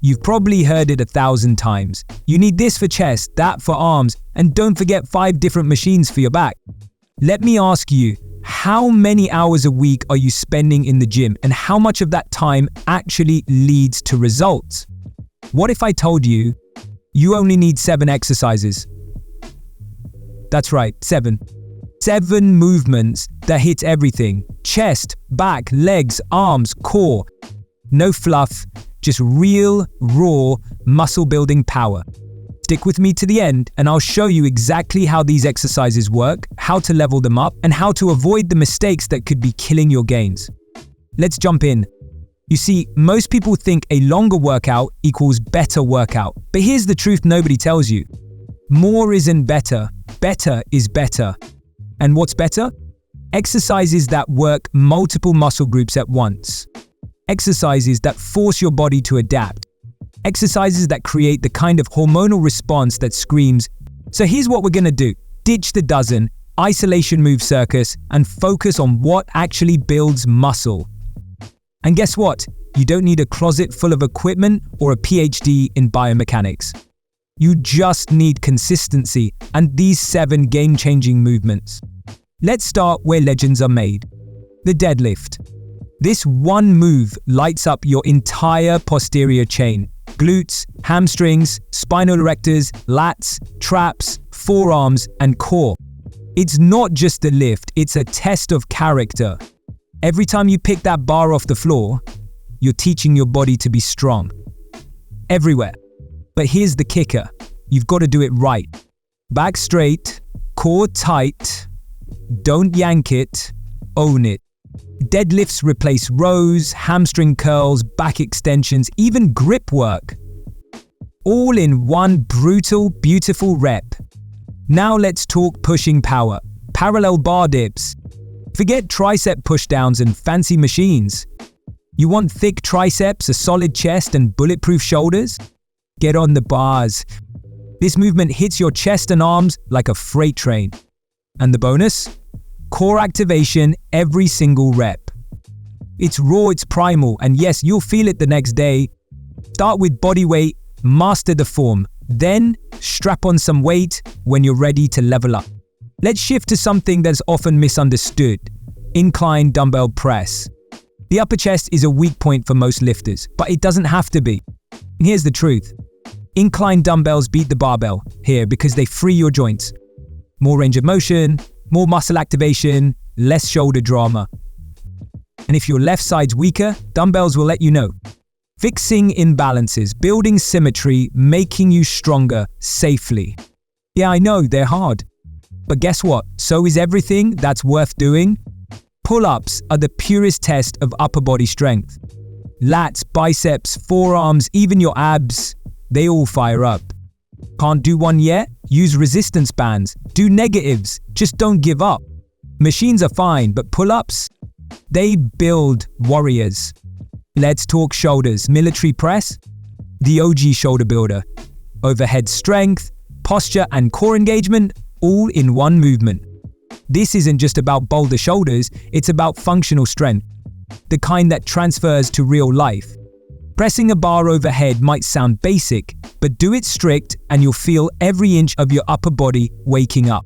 You've probably heard it 1,000 times. You need this for chest, that for arms, and don't forget 5 different machines for your back. Let me ask you, how many hours a week are you spending in the gym, and how much of that time actually leads to results? What if I told you, you only need 7 exercises? That's right, 7. 7 movements that hit everything. Chest, back, legs, arms, core. No fluff, just real, raw, muscle-building power. Stick with me to the end and I'll show you exactly how these exercises work, how to level them up, and how to avoid the mistakes that could be killing your gains. Let's jump in. You see, most people think a longer workout equals better workout, but here's the truth nobody tells you. More isn't better. Better is better. And what's better? Exercises that work multiple muscle groups at once. Exercises that force your body to adapt. Exercises that create the kind of hormonal response that screams, so here's what we're gonna do. Ditch the dozen, isolation move circus, and focus on what actually builds muscle. And guess what? You don't need a closet full of equipment or a PhD in biomechanics. You just need consistency and these 7 game-changing movements. Let's start where legends are made. The deadlift. This one move lights up your entire posterior chain. Glutes, hamstrings, spinal erectors, lats, traps, forearms, and core. It's not just a lift, it's a test of character. Every time you pick that bar off the floor, you're teaching your body to be strong. Everywhere. But here's the kicker. You've got to do it right. Back straight, core tight, don't yank it, own it. Deadlifts replace rows, hamstring curls, back extensions, even grip work. All in one brutal, beautiful rep. Now let's talk pushing power. Parallel bar dips. Forget tricep pushdowns and fancy machines. You want thick triceps, a solid chest, and bulletproof shoulders? Get on the bars. This movement hits your chest and arms like a freight train. And the bonus? Core activation every single rep. It's raw, it's primal, and yes, you'll feel it the next day. Start with body weight, master the form, then strap on some weight when you're ready to level up. Let's shift to something that's often misunderstood. Incline dumbbell press. The upper chest is a weak point for most lifters, but it doesn't have to be. And here's the truth. Incline dumbbells beat the barbell here because they free your joints. More range of motion, more muscle activation, less shoulder drama. And if your left side's weaker, dumbbells will let you know. Fixing imbalances, building symmetry, making you stronger safely. Yeah, I know, they're hard. But guess what? So is everything that's worth doing. Pull-ups are the purest test of upper body strength. Lats, biceps, forearms, even your abs, they all fire up. Can't do one yet? Use resistance bands. Do negatives. Just don't give up. Machines are fine, but pull-ups? They build warriors. Let's talk shoulders. Military press? The OG shoulder builder. Overhead strength, posture, and core engagement, all in one movement. This isn't just about boulder shoulders, it's about functional strength. The kind that transfers to real life. Pressing a bar overhead might sound basic, but do it strict and you'll feel every inch of your upper body waking up.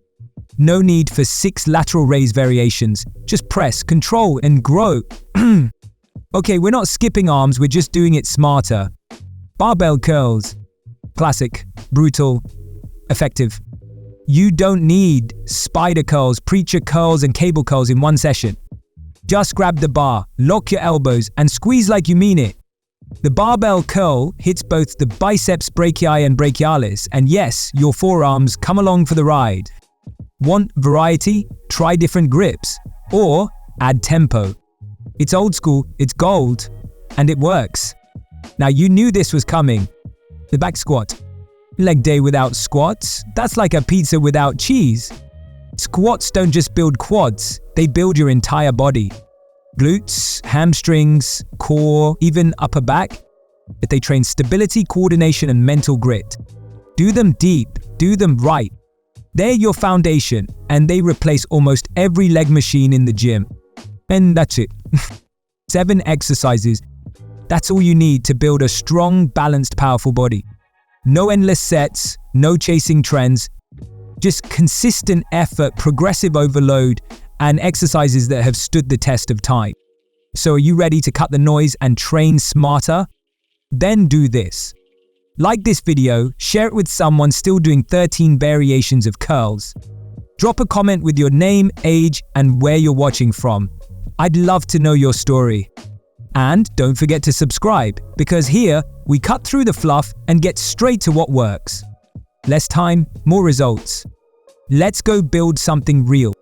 No need for 6 lateral raise variations. Just press, control, and grow. Okay, we're not skipping arms, we're just doing it smarter. Barbell curls. Classic, brutal, effective. You don't need spider curls, preacher curls, and cable curls in one session. Just grab the bar, lock your elbows, and squeeze like you mean it. The barbell curl hits both the biceps brachii and brachialis, and yes, your forearms come along for the ride. Want variety? Try different grips. Or add tempo. It's old school, it's gold, and it works. Now you knew this was coming. The back squat. Leg day without squats? That's like a pizza without cheese. Squats don't just build quads, they build your entire body. Glutes, hamstrings, core, even upper back. But they train stability, coordination, and mental grit. Do them deep, do them right. They're your foundation, and they replace almost every leg machine in the gym. And that's it. 7 exercises That's all you need to build a strong, balanced, powerful body. No endless sets, no chasing trends, just consistent effort, progressive overload, and exercises that have stood the test of time. So are you ready to cut the noise and train smarter? Then do this. Like this video, share it with someone still doing 13 variations of curls. Drop a comment with your name, age, and where you're watching from. I'd love to know your story. And don't forget to subscribe, because here we cut through the fluff and get straight to what works. Less time, more results. Let's go build something real.